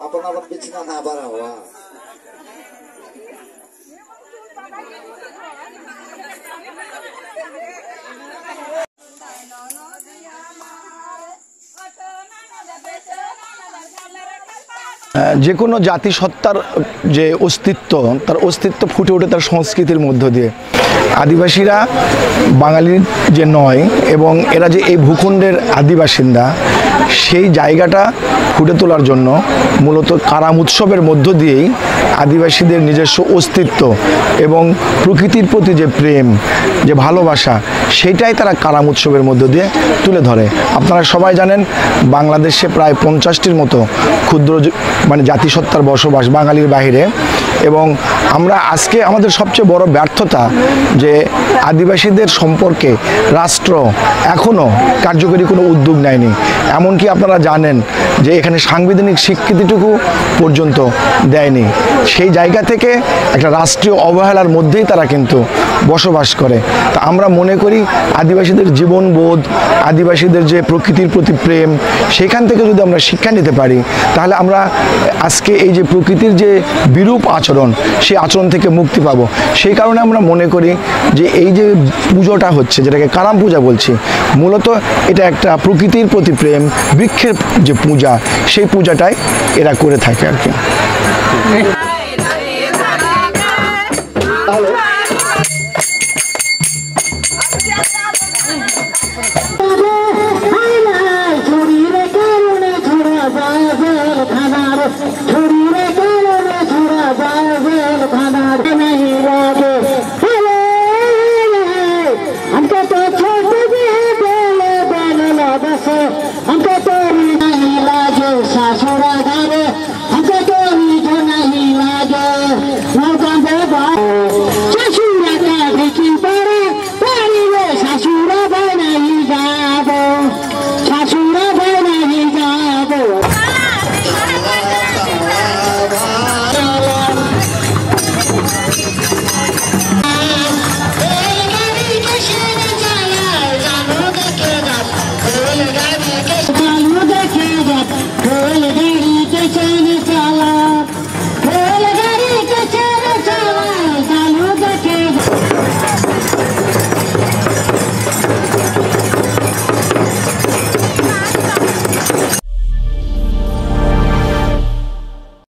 आपण बिछना ना भरा हुआ যে কোনো জাতিসত্তার যে অস্তিত্ব তার অস্তিত্ব ফুটে ওঠে তার সংস্কৃতির মধ্য দিয়ে। আদিবাসীরা বাঙালির যে নয় এবং এরা যে এই ভূখণ্ডের আদিবাসিন্দা সেই জায়গাটা ফুটে তোলার জন্য মূলত কারাম উৎসবের মধ্য দিয়েই আদিবাসীদের নিজস্ব অস্তিত্ব এবং প্রকৃতির প্রতি যে প্রেম যে ভালোবাসা সেটাই তারা কারাম উৎসবের মধ্য দিয়ে তুলে ধরে। আপনারা সবাই জানেন বাংলাদেশে প্রায় 50টির মতো ক্ষুদ্র মানে জাতিসত্তার বসবাস বাঙালির বাইরে, এবং আমরা আজকে আমাদের সবচেয়ে বড় ব্যর্থতা যে আদিবাসীদের সম্পর্কে রাষ্ট্র এখনও কার্যকরী কোনো উদ্যোগ নেয়নি। এমনকি আপনারা জানেন যে এখানে সাংবিধানিক স্বীকৃতিটুকু পর্যন্ত দেয়নি। সেই জায়গা থেকে একটা রাষ্ট্রীয় অবহেলার মধ্যেই তারা কিন্তু বসবাস করে। তা আমরা মনে করি আদিবাসীদের জীবনবোধ, আদিবাসীদের যে প্রকৃতির প্রতি প্রেম, সেখান থেকে যদি আমরা শিক্ষা নিতে পারি তাহলে আমরা আজকে এই যে প্রকৃতির যে বিরূপ আচরণ সেই আচরণ থেকে মুক্তি পাবো। সেই কারণে আমরা মনে করি যে এই যে পুজোটা হচ্ছে, যেটাকে কারাম পূজা বলছি, মূলত এটা একটা প্রকৃতির প্রতি প্রেম, বৃক্ষের যে পূজা সেই পূজাটাই এরা করে থাকে আর কি।